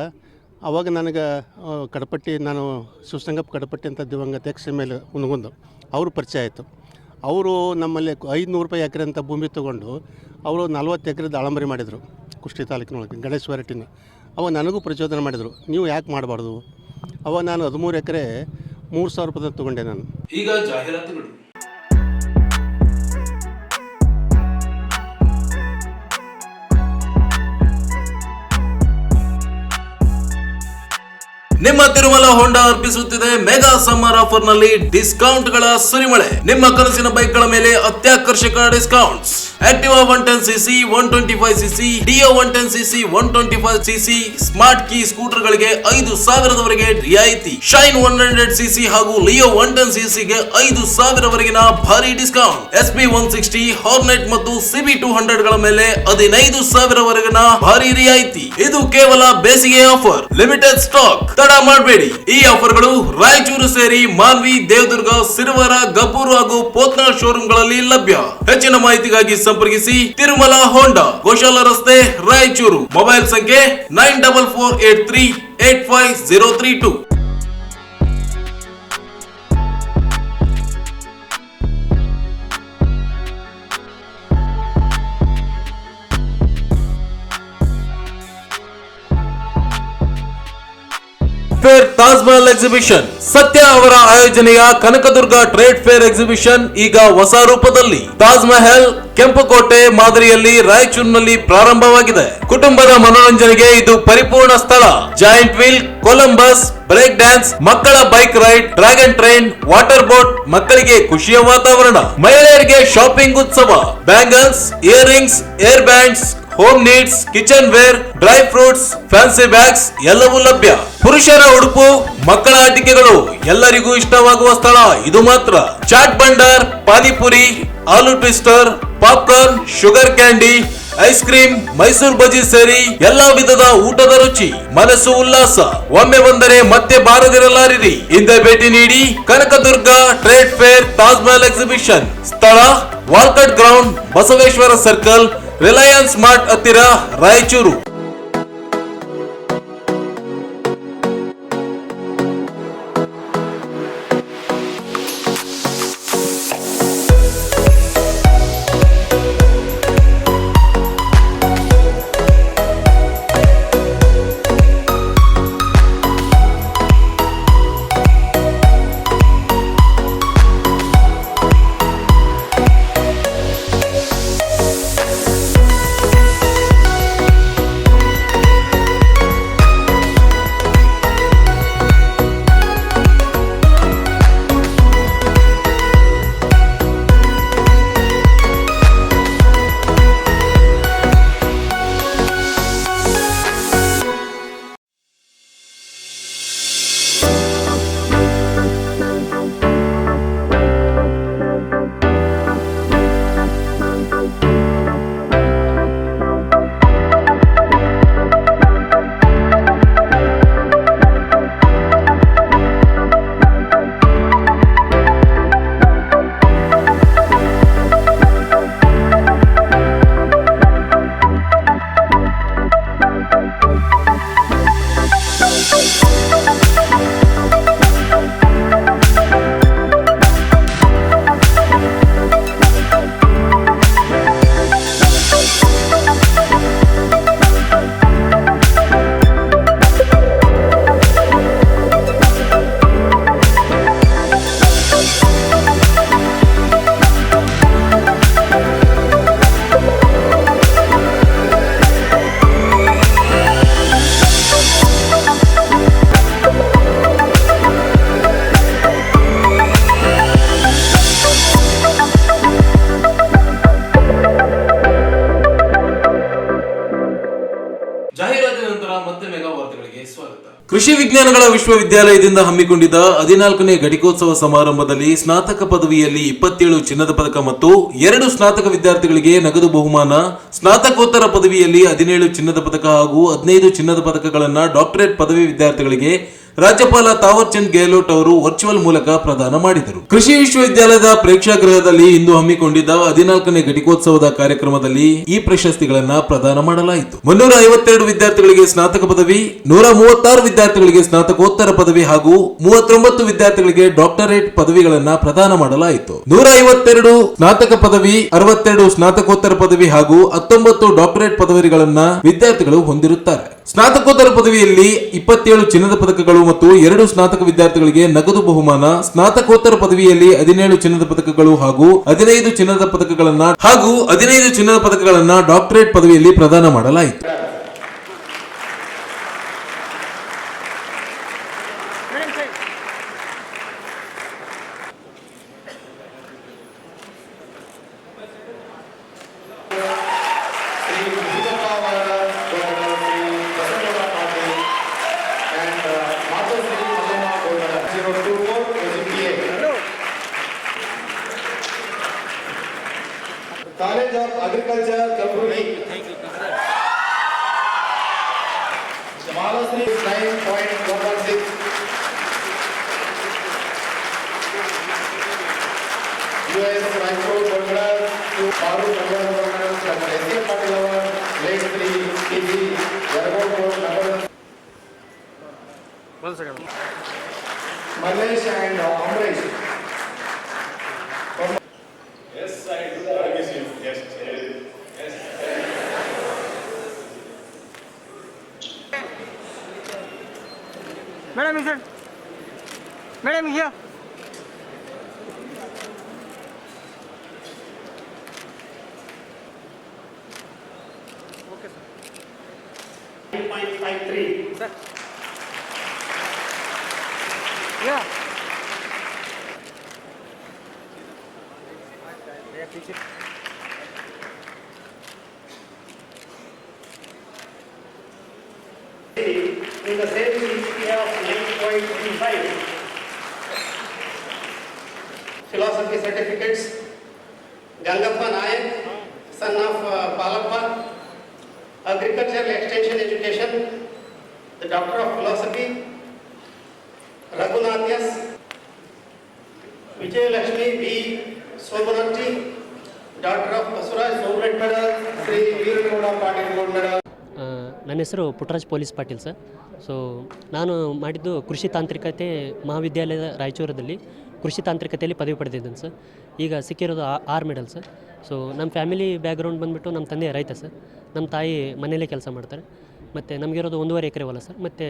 ಅವಾಗ ನನಗೆ ಕಡಪಟ್ಟಿ, ನಾನು ಶಿವಸಂಗಪ್ಪ ಕಡಪಟ್ಟಿ ಅಂತ ದಿವಂಗತ XML ಹುನಗುಂದ ಅವರು ಪರಿಚಯ ಆಯಿತು. ಅವರು ನಮ್ಮಲ್ಲಿ 500 ರೂಪಾಯಿ ಎಕರೆ ಅಂತ ಭೂಮಿ ತೊಗೊಂಡು ಅವರು 40 ಎಕರೆ ದಾಳಂಬರಿ ಮಾಡಿದರು ಕುಷ್ಟಗಿ ತಾಲೂಕಿನೊಳಗೆ, ಗಣೇಶ್ ವೆರೈಟಿನ. ಅವಾಗ ನನಗೂ ಪ್ರಚೋದನೆ ಮಾಡಿದರು, ನೀವು ಯಾಕೆ ಮಾಡಬಾರ್ದು. ಅವಾಗ ನಾನು 13 ಎಕರೆ 3,000 ರೂಪಾಯಿ ತೊಗೊಂಡೆ ನಾನು. ಈಗ ಜಾಹೀರಾತುಗಳು. ನಿಮ್ಮ ತಿರುಮಲ ಹೋಂಡಾ ಅರ್ಪಿಸುತ್ತಿದೆ ಮೆಗಾ ಸಮ್ಮರ್ ಆಫರ್ ನಲ್ಲಿ ಡಿಸ್ಕೌಂಟ್ ಗಳ ಸುರಿಮಳೆ. ನಿಮ್ಮ ಕನಸಿನ ಬೈಕ್ ಗಳ ಮೇಲೆ ಅತ್ಯಾಕರ್ಷಕ discounts. Activa 110cc, 125cc, Dio 110cc, 125cc smart key scooter ಗಳಿಗೆ 5,000 ರಿಯಾಯಿತಿ. ಶೈನ್ 100cc ಹಾಗೂ ಲಿಯೋ 110cc ಗೆ 5,000 ವರೆಗಿನ ಭಾರಿ ಡಿಸ್ಕೌಂಟ್. SB 160, ಹಾರ್ನೆಟ್ ಮತ್ತು CB 200 ಗಳ ಮೇಲೆ 15,000 ವರೆಗಿನ ಭಾರಿ ರಿಯಾಯಿತಿ. ಇದು ಕೇವಲ ಬೇಸಿಗೆ ಆಫರ್, ಲಿಮಿಟೆಡ್ ಸ್ಟಾಕ್. ತಡ ಮಾಡಬೇಡಿ. ಈ ಆಫರ್ಗಳು ರಾಯಚೂರು ಸೇರಿ ಮಾನ್ವಿ, ದೇವದುರ್ಗ, ಸಿರವಾರ, ಗಬ್ಬೂರು ಹಾಗೂ ಪೋತ್ನಾಳ್ ಶೋರೂಮ್ ಗಳಲ್ಲಿ ಲಭ್ಯ. ಹೆಚ್ಚಿನ ಮಾಹಿತಿಗಾಗಿ ಸಂಪರ್ಕಿಸಿ ತಿರುಮಲ ಹೋಂಡಾ, ಗೋಶಾಲ ರಸ್ತೆ, ರಾಯಚೂರು. ಮೊಬೈಲ್ ಸಂಖ್ಯೆ 9448385032. Fair Taj Mahal exhibition. ಸತ್ಯ ಅವರ ಆಯೋಜನೆಯ ಕನಕದುರ್ಗ ಟ್ರೇಡ್ ಫೇರ್ ಎಕ್ಸಿಬಿಷನ್ ಈಗ ಹೊಸ ರೂಪದಲ್ಲಿ ತಾಜ್ ಮಹಲ್ ಕೆಂಪುಕೋಟೆ ಮಾದರಿಯಲ್ಲಿ ರಾಯಚೂರಿನಲ್ಲಿ ಪ್ರಾರಂಭವಾಗಿದೆ. ಕುಟುಂಬದ ಮನೋರಂಜನೆಗೆ ಇದು ಪರಿಪೂರ್ಣ ಸ್ಥಳ. Giant wheel, Columbus, break dance, ಮಕ್ಕಳ bike ride, dragon train, water boat, ಮಕ್ಕಳಿಗೆ ಖುಷಿಯ ವಾತಾವರಣ, ಮಹಿಳೆಯರಿಗೆ ಶಾಪಿಂಗ್ ಉತ್ಸವ, bangles, earrings, hair bands, home needs, kitchenware, dry fruits, fancy bags ಎಲ್ಲವೂ ಲಭ್ಯ. ಪುರುಷರ ಉಡುಪು, ಮಕ್ಕಳ ಆಟಿಕೆಗಳು, ಎಲ್ಲರಿಗೂ ಇಷ್ಟವಾಗುವ ಸ್ಥಳ ಇದು ಮಾತ್ರ. Chaat bhandar, panipuri, aloo twister, popcorn, sugar candy, ice cream, Mysuru bajji ಸೇರಿ ಎಲ್ಲಾ ವಿಧದ ಊಟದ ರುಚಿ, ಮನಸ್ಸು ಉಲ್ಲಾಸ. ಒಮ್ಮೆ ಬಂದರೆ ಮತ್ತೆ ಬಾರದಿರಲಾರಿರಿ. ಹಿಂದೆ ಭೇಟಿ ನೀಡಿ. Kanakadurga trade fair Taj Mahal exhibition. ಸ್ಥಳ Walkat ground, Basaveshwara circle, Reliance mart ಹತ್ತಿರ, ರಾಯಚೂರು. ಜಾಹೀರಾತಿನ ನಂತರ ಮತ್ತೆ ಮೆಗಾ ವಾರ್ತೆಗಳಿಗೆ ಸ್ವಾಗತ. ಕೃಷಿ ವಿಜ್ಞಾನಗಳ ವಿಶ್ವವಿದ್ಯಾಲಯದಿಂದ ಹಮ್ಮಿಕೊಂಡಿದ್ದ 14ನೇ ಘಟಿಕೋತ್ಸವ ಸಮಾರಂಭದಲ್ಲಿ ಸ್ನಾತಕ ಪದವಿಯಲ್ಲಿ 27 ಚಿನ್ನದ ಪದಕ ಮತ್ತು 2 ಸ್ನಾತಕ ವಿದ್ಯಾರ್ಥಿಗಳಿಗೆ ನಗದು ಬಹುಮಾನ, ಸ್ನಾತಕೋತ್ತರ ಪದವಿಯಲ್ಲಿ 17 ಚಿನ್ನದ ಪದಕ ಹಾಗೂ 15 ಚಿನ್ನದ ಪದಕಗಳನ್ನು ಡಾಕ್ಟರೇಟ್ ಪದವಿ ವಿದ್ಯಾರ್ಥಿಗಳಿಗೆ ರಾಜ್ಯಪಾಲ ತಾವರ್ ಚಂದ್ ಗೆಹ್ಲೋಟ್ ಅವರು ವರ್ಚುವಲ್ ಮೂಲಕ ಪ್ರದಾನ ಮಾಡಿದರು. ಕೃಷಿ ವಿಶ್ವವಿದ್ಯಾಲಯದ ಪ್ರೇಕ್ಷಾಗೃಹದಲ್ಲಿ ಇಂದು ಹಮ್ಮಿಕೊಂಡಿದ್ದ 14ನೇ ಘಟಿಕೋತ್ಸವದ ಕಾರ್ಯಕ್ರಮದಲ್ಲಿ ಈ ಪ್ರಶಸ್ತಿಗಳನ್ನ ಪ್ರದಾನ ಮಾಡಲಾಯಿತು. 352 ವಿದ್ಯಾರ್ಥಿಗಳಿಗೆ ಸ್ನಾತಕ ಪದವಿ, 136 ವಿದ್ಯಾರ್ಥಿಗಳಿಗೆ ಸ್ನಾತಕೋತ್ತರ ಪದವಿ ಹಾಗೂ 39 ವಿದ್ಯಾರ್ಥಿಗಳಿಗೆ ಡಾಕ್ಟರೇಟ್ ಪದವಿಗಳನ್ನ ಪ್ರದಾನ ಮಾಡಲಾಯಿತು. 152 ಸ್ನಾತಕ ಪದವಿ, 62 ಸ್ನಾತಕೋತ್ತರ ಪದವಿ ಹಾಗೂ 19 ಡಾಕ್ಟರೇಟ್ ಪದವಿಗಳನ್ನ ವಿದ್ಯಾರ್ಥಿಗಳು ಹೊಂದಿರುತ್ತಾರೆ. ಸ್ನಾತಕೋತ್ತರ ಪದವಿಯಲ್ಲಿ 27 ಚಿನ್ನದ ಪದಕಗಳು ಮತ್ತು 2 ಸ್ನಾತಕ ವಿದ್ಯಾರ್ಥಿಗಳಿಗೆ ನಗದು ಬಹುಮಾನ, ಸ್ನಾತಕೋತ್ತರ ಪದವಿಯಲ್ಲಿ 17 ಚಿನ್ನದ ಪದಕಗಳು ಹಾಗೂ 15 ಚಿನ್ನದ ಪದಕಗಳನ್ನ ಡಾಕ್ಟರೇಟ್ ಪದವಿಯಲ್ಲಿ ಪ್ರದಾನ ಮಾಡಲಾಯಿತು. College of Agriculture, Kalburgi. Malasri is 9.116. US Rifle Goldsmith to Paru Nagar Governor, Dr. S.A. Patil Award, Grade 3, KG, Yargo Court, Nagar. 1 second. Malesh and Amresh. Yes, I do. Yes. Madam, sir. Madam, here. 9.53. Sir. Yeah. In the same CGPA of 9.35. Philosophy certificates, Gangappa Nayak, son of Palappa, agricultural extension education, the Doctor of Philosophy, Raghunathas, Vijay Lakshmi B. Sobanarji, Doctor of Basuraj Government Medal, Sri Veeragowda Patil Gold Medal. ನನ್ನ ಹೆಸರು Puttaraj police Patil sir. So ನಾನು ಮಾಡಿದ್ದು ಕೃಷಿ ತಾಂತ್ರಿಕತೆ ಮಹಾವಿದ್ಯಾಲಯದ ರಾಯಚೂರದಲ್ಲಿ ಕೃಷಿ ತಾಂತ್ರಿಕತೆಯಲ್ಲಿ ಪದವಿ ಪಡೆದಿದ್ದೇನೆ ಸರ್. ಈಗ ಸಿಕ್ಕಿರೋದು 6 ಮೆಡಲ್ ಸರ್. ಸೊ ನಮ್ಮ ಫ್ಯಾಮಿಲಿ ಬ್ಯಾಕ್ಗ್ರೌಂಡ್ ಬಂದುಬಿಟ್ಟು ನಮ್ಮ ತಂದೆ ರೈತ ಸರ್, ನಮ್ಮ ತಾಯಿ ಮನೆಯಲ್ಲೇ ಕೆಲಸ ಮಾಡ್ತಾರೆ. ಮತ್ತು ನಮಗಿರೋದು 1.5 ಎಕರೆ ಹೊಲ ಸರ್. ಮತ್ತು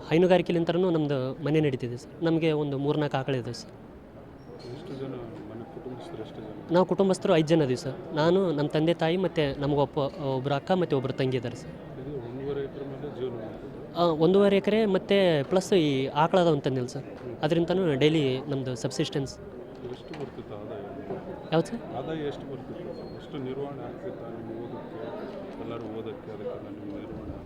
ಹೈನುಗಾರಿಕೆಲಿಂತನೂ ನಮ್ಮದು ಮನೆ ನಡೀತಿದೆ ಸರ್. ನಮಗೆ ಒಂದು 3-4 ಆಕಳಿದೆ ಸರ್. ನಾವು ಕುಟುಂಬಸ್ಥರು 5 ಜನ ಇದೀವಿ ಸರ್. ನಾನು, ನಮ್ಮ ತಂದೆ ತಾಯಿ ಮತ್ತು ಒಬ್ಬರು ಅಕ್ಕ ಮತ್ತು ಒಬ್ಬರು ತಂಗಿ ಇದ್ದಾರೆ ಸರ್. 1.5 ಎಕರೆ ಮತ್ತು ಪ್ಲಸ್ ಈ ಆಕಳದ ಅಂತಂದಿಲ್ಲ ಸರ್. ಅದರಿಂದನೂ ಡೈಲಿ ನಮ್ಮದು ಸಬ್ಸಿಸ್ಟೆನ್ಸ್. ಯಾವ್ದು ಸರ್?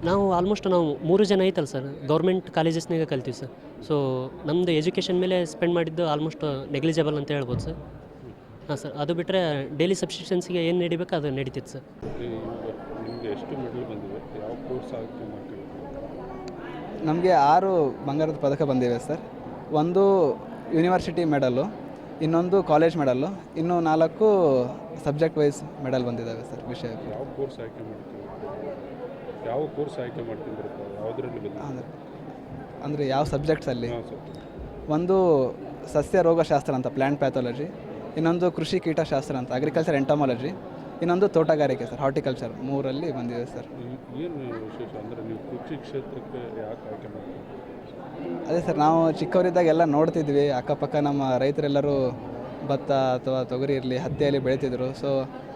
ನಾವು ಆಲ್ಮೋಸ್ಟ್ 3 ಜನ ಐತಲ್ಲ ಸರ್, ಗೌರ್ಮೆಂಟ್ ಕಾಲೇಜಸ್ನಾಗ ಕಲ್ತೀವಿ ಸರ್. ಸೊ ನಮ್ಮದು ಎಜುಕೇಷನ್ ಮೇಲೆ ಸ್ಪೆಂಡ್ ಮಾಡಿದ್ದು ಆಲ್ಮೋಸ್ಟ್ ನೆಗ್ಲಿಜಬಲ್ ಅಂತ ಹೇಳ್ಬೋದು ಸರ್. ಹಾಂ ಸರ್. ಅದು ಬಿಟ್ಟರೆ ಡೈಲಿ ಸಬ್ಸಿಸ್ಟೆನ್ಸಿಗೆ ಏನು ನಡಿಬೇಕು ಅದು ನಡೀತಿತ್ತು ಸರ್. ನಮಗೆ 6 ಬಂಗಾರದ ಪದಕ ಬಂದಿವೆ ಸರ್. ಒಂದು ಯೂನಿವರ್ಸಿಟಿ ಮೆಡಲು, ಇನ್ನೊಂದು ಕಾಲೇಜ್ ಮೆಡಲ್ಲು, ಇನ್ನೂ 4 ಸಬ್ಜೆಕ್ಟ್ ವೈಸ್ ಮೆಡಲ್ ಬಂದಿದ್ದಾವೆ ಸರ್. ವಿಷಯ ಅಂದರೆ ಯಾವ ಸಬ್ಜೆಕ್ಟ್ಸಲ್ಲಿ? ಒಂದು ಸಸ್ಯ ರೋಗಶಾಸ್ತ್ರ ಅಂತ ಪ್ಲ್ಯಾಂಟ್ ಪ್ಯಾಥಾಲಜಿ, ಇನ್ನೊಂದು ಕೃಷಿ ಕೀಟಶಾಸ್ತ್ರ ಅಂತ ಅಗ್ರಿಕಲ್ಚರ್ ಎಂಟಮಾಲಜಿ, ಇನ್ನೊಂದು ತೋಟಗಾರಿಕೆ ಸರ್, ಹಾರ್ಟಿಕಲ್ಚರ್. 3ರಲ್ಲಿ ಬಂದಿದೆ ಸರ್. ಅದೇ ಸರ್, ನಾವು ಚಿಕ್ಕವರಿದ್ದಾಗ ಎಲ್ಲ ನೋಡ್ತಿದ್ವಿ, ಅಕ್ಕಪಕ್ಕ ನಮ್ಮ ರೈತರೆಲ್ಲರೂ ಭತ್ತ ಅಥವಾ ತೊಗರಿ ಇರಲಿ, ಹತ್ತಿಯಲ್ಲಿ ಬೆಳೀತಿದ್ರು. ಸೊ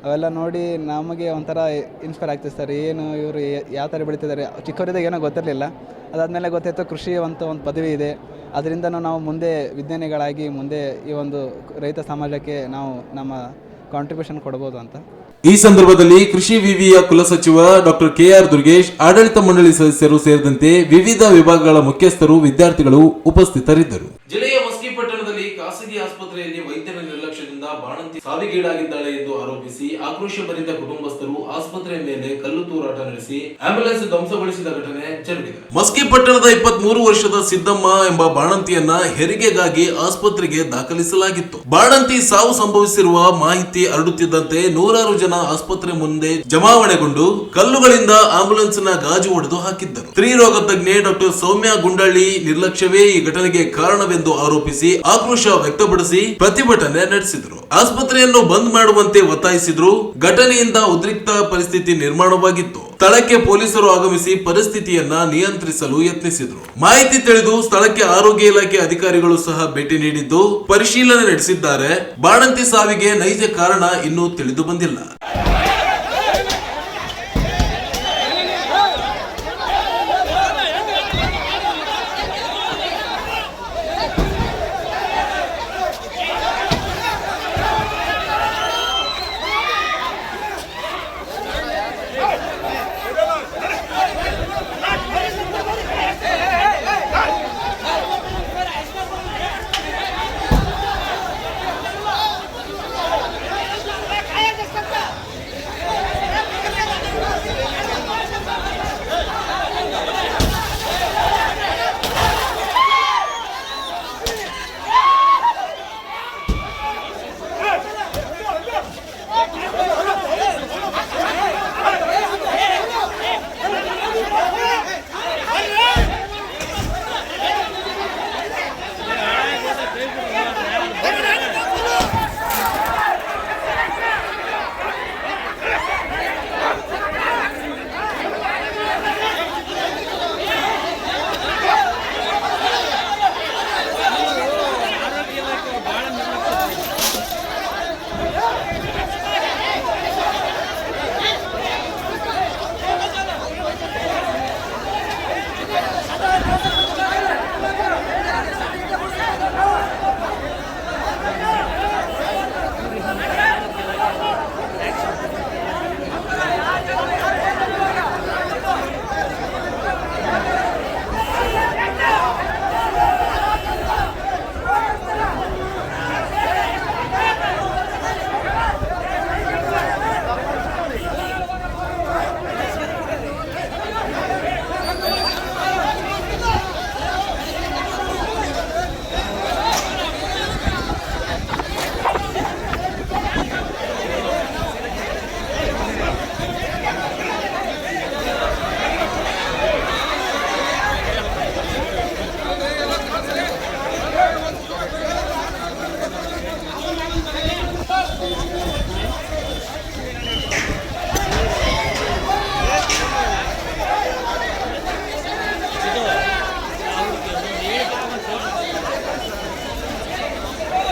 ಅವೆಲ್ಲ ನೋಡಿ ನಮಗೆ ಒಂಥರ ಇನ್ಸ್ಪೈರ್ ಆಗ್ತಿದೆ ಸರ್. ಏನು ಇವರು ಯಾವ ಥರ ಬೆಳೀತಿದ್ದಾರೆ, ಚಿಕ್ಕವರಿದ್ದಾಗ ಏನೋ ಗೊತ್ತಿರಲಿಲ್ಲ. ಅದಾದಮೇಲೆ ಗೊತ್ತಾಯಿತು ಕೃಷಿ ಅಂತ ಒಂದು ಪದವಿ ಇದೆ, ಅದರಿಂದನೂ ನಾವು ಮುಂದೆ ವಿಜ್ಞಾನಿಗಳಾಗಿ ಮುಂದೆ ಈ ಒಂದು ರೈತ ಸಮಾಜಕ್ಕೆ ನಾವು ನಮ್ಮ ಕಾಂಟ್ರಿಬ್ಯೂಷನ್ ಕೊಡ್ಬೋದು ಅಂತ. ಈ ಸಂದರ್ಭದಲ್ಲಿ ಕೃಷಿ ವಿವಿಯ ಕುಲಸಚಿವ ಡಾಕ್ಟರ್ KR ದುರ್ಗೇಶ್, ಆಡಳಿತ ಮಂಡಳಿ ಸದಸ್ಯರು ಸೇರಿದಂತೆ ವಿವಿಧ ವಿಭಾಗಗಳ ಮುಖ್ಯಸ್ಥರು, ವಿದ್ಯಾರ್ಥಿಗಳು ಉಪಸ್ಥಿತರಿದ್ದರು. ಜಿಲ್ಲೆಯ ಮಸ್ಕಿ ಪಟ್ಟಣದಲ್ಲಿ ಖಾಸಗಿ ಆಸ್ಪತ್ರೆಯಲ್ಲಿ ವೈದ್ಯರ ನಿರ್ಲಕ್ಷ್ಯದಿಂದ ಬಾಣಂತಿ ಸಾವಿಗೀಡಾಗಿದ್ದಾಳೆ ಎಂದು ಆರೋಪಿಸಿ ಆಕ್ರೋಶಭರಿತ ಕುಟುಂಬಸ್ಥರು ಆಸ್ಪತ್ರೆಯ ಮೇಲೆ ಕಲ್ಲು ತೂರಾಟ ನಡೆಸಿ ಆಂಬ್ಯುಲೆನ್ಸ್ ಧ್ವಂಸಗೊಳಿಸಿದ ಘಟನೆ ಜರುಗಿದೆ. ಮಸ್ಕಿ ಪಟ್ಟಣದ 23 ವರ್ಷದ ಸಿದ್ದಮ್ಮ ಎಂಬ ಬಾಣಂತಿಯನ್ನ ಹೆರಿಗೆಗಾಗಿ ಆಸ್ಪತ್ರೆಗೆ ದಾಖಲಿಸಲಾಗಿತ್ತು. ಬಾಣಂತಿ ಸಾವು ಸಂಭವಿಸಿರುವ ಮಾಹಿತಿ ಹರಡುತ್ತಿದ್ದಂತೆ 100 ಜನ ಆಸ್ಪತ್ರೆ ಮುಂದೆ ಜಮಾವಣೆಗೊಂಡು ಕಲ್ಲುಗಳಿಂದ ಆಂಬ್ಯುಲೆನ್ಸ್ ನ ಗಾಜು ಒಡೆದು ಹಾಕಿದ್ದರು. ಸ್ತ್ರೀರೋಗ ತಜ್ಞೆ ಡಾಕ್ಟರ್ ಸೌಮ್ಯ ಗುಂಡಳ್ಳಿ ನಿರ್ಲಕ್ಷ್ಯವೇ ಈ ಘಟನೆಗೆ ಕಾರಣವೆಂದು ಆರೋಪಿಸಿ ಆಕ್ರೋಶ ವ್ಯಕ್ತಪಡಿಸಿ ಪ್ರತಿಭಟನೆ ನಡೆಸಿದರು. ಆಸ್ಪತ್ರೆಯನ್ನು ಬಂದ್ ಮಾಡುವಂತೆ ಒತ್ತಾಯಿಸಿದ್ರು. ಘಟನೆಯಿಂದ ಉದ್ರಿಕ್ತ ಪರಿಸ್ಥಿತಿ ನಿರ್ಮಾಣವಾಗಿತ್ತು. ಸ್ಥಳಕ್ಕೆ ಪೊಲೀಸರು ಆಗಮಿಸಿ ಪರಿಸ್ಥಿತಿಯನ್ನ ನಿಯಂತ್ರಿಸಲು ಯತ್ನಿಸಿದ್ರು. ಮಾಹಿತಿ ತಿಳಿದು ಸ್ಥಳಕ್ಕೆ ಆರೋಗ್ಯ ಇಲಾಖೆ ಅಧಿಕಾರಿಗಳು ಸಹ ಭೇಟಿ ನೀಡಿದ್ದು ಪರಿಶೀಲನೆ ನಡೆಸಿದ್ದಾರೆ. ಬಾಣಂತಿ ಸಾವಿಗೆ ನೈಜ ಕಾರಣ ಇನ್ನೂ ತಿಳಿದು ಬಂದಿಲ್ಲ.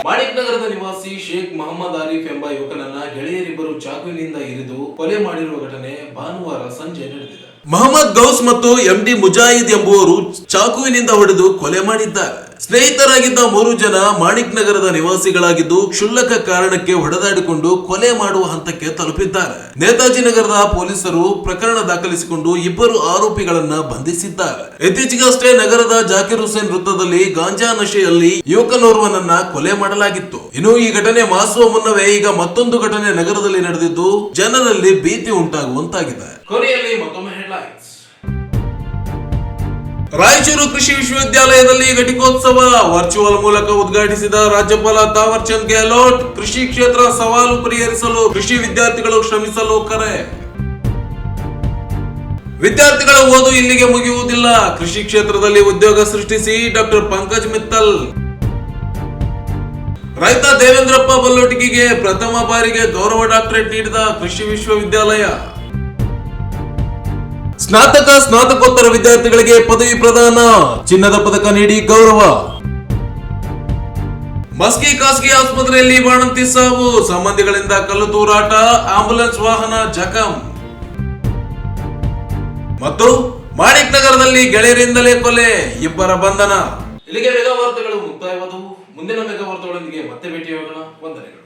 ಮಾಣಿಕ್ ನಗರದ ನಿವಾಸಿ ಶೇಖ್ ಮೊಹಮ್ಮದ್ ಆರಿಫ್ ಎಂಬ ಯುವಕನನ್ನ ಗೆಳೆಯರಿಬ್ಬರು ಚಾಕುವಿನಿಂದ ಇರಿದು ಕೊಲೆ ಮಾಡಿರುವ ಘಟನೆ ಭಾನುವಾರ ಸಂಜೆ ನಡೆದಿದೆ. ಮೊಹಮ್ಮದ್ ಗೌಸ್ ಮತ್ತು ಎಂಡಿ ಮುಜಾಹಿದ್ ಎಂಬುವರು ಚಾಕುವಿನಿಂದ ಹೊಡೆದು ಕೊಲೆ ಮಾಡಿದ್ದಾರೆ. ಸ್ನೇಹಿತರಾಗಿದ್ದ 3 ಜನ ಮಾಣಿಕ್ ನಗರದ ನಿವಾಸಿಗಳಾಗಿದ್ದು ಕ್ಷುಲ್ಲಕ ಕಾರಣಕ್ಕೆ ಹೊಡೆದಾಡಿಕೊಂಡು ಕೊಲೆ ಮಾಡುವ ಹಂತಕ್ಕೆ ತಲುಪಿದ್ದಾರೆ. ನೇತಾಜಿ ನಗರದ ಪೊಲೀಸರು ಪ್ರಕರಣ ದಾಖಲಿಸಿಕೊಂಡು ಇಬ್ಬರು ಆರೋಪಿಗಳನ್ನ ಬಂಧಿಸಿದ್ದಾರೆ. ಇತ್ತೀಚೆಗಷ್ಟೇ ನಗರದ ಜಾಕಿರ್ ಹುಸೇನ್ ವೃತ್ತದಲ್ಲಿ ಗಾಂಜಾ ನಶೆಯಲ್ಲಿ ಯುವಕನೋರ್ವನನ್ನ ಕೊಲೆ ಮಾಡಲಾಗಿತ್ತು. ಇನ್ನು ಈ ಘಟನೆ ಮಾಸುವ ಮುನ್ನವೇ ಈಗ ಮತ್ತೊಂದು ಘಟನೆ ನಗರದಲ್ಲಿ ನಡೆದಿದ್ದು ಜನರಲ್ಲಿ ಭೀತಿ ಉಂಟಾಗುವಂತಾಗಿದೆ. ಕೊನೆಯಲ್ಲಿ ಮತ್ತೊಮ್ಮೆ ಹೆಡ್ಲೈನ್ಸ್. ರಾಯಚೂರು ಕೃಷಿ ವಿಶ್ವವಿದ್ಯಾಲಯದಲ್ಲಿ ಘಟಿಕೋತ್ಸವ ವರ್ಚುವಲ್ ಮೂಲಕ ಉದ್ಘಾಟಿಸಿದ ರಾಜ್ಯಪಾಲ ತಾವರ್ ಚಂದ್ ಗೆಹ್ಲೋಟ್. ಕೃಷಿ ಕ್ಷೇತ್ರ ಸವಾಲು ಪರಿಹರಿಸಲು ಕೃಷಿ ವಿದ್ಯಾರ್ಥಿಗಳು ಶ್ರಮಿಸಲು ಕರೆ. ವಿದ್ಯಾರ್ಥಿಗಳ ಓದು ಇಲ್ಲಿಗೆ ಮುಗಿಯುವುದಿಲ್ಲ, ಕೃಷಿ ಕ್ಷೇತ್ರದಲ್ಲಿ ಉದ್ಯೋಗ ಸೃಷ್ಟಿಸಿ ಡಾಕ್ಟರ್ ಪಂಕಜ್ ಮಿತ್ತಲ್. ರೈತ ದೇವೇಂದ್ರಪ್ಪ ಬಲ್ಲೋಟಿಗೆ ಪ್ರಥಮ ಬಾರಿಗೆ ಗೌರವ ಡಾಕ್ಟರೇಟ್ ನೀಡಿದ ಕೃಷಿ ವಿಶ್ವವಿದ್ಯಾಲಯ. ಸ್ನಾತಕೋತ್ತರ ವಿದ್ಯಾರ್ಥಿಗಳಿಗೆ ಪದವಿ ಪ್ರದಾನ, ಚಿನ್ನದ ಪದಕ ನೀಡಿ ಗೌರವ. ಮಸ್ಕಿ ಖಾಸಗಿ ಆಸ್ಪತ್ರೆಯಲ್ಲಿ ಬಾಣಂತಿ ಸಾವು, ಸಂಬಂಧಿಗಳಿಂದ ಕಲ್ಲು ತೂರಾಟ, ಆಂಬ್ಯುಲೆನ್ಸ್ ವಾಹನ ಜಖಂ. ಮತ್ತು ಮಾಣಿಕ್ ನಗರದಲ್ಲಿ ಗೆಳೆಯರಿಂದಲೇ ಕೊಲೆ, ಇಬ್ಬರ ಬಂಧನ. ಇಲ್ಲಿಗೆ ಮೆಗಾ ವಾರ್ತೆಗಳು ಮುಕ್ತಾಯವಾದವು. ಮುಂದಿನ ಮೆಗಾ ವಾರ್ತೆಗಳೊಂದಿಗೆ ಮತ್ತೆ ಭೇಟಿಯಾಗೋಣ. ವಂದನೆಗಳು.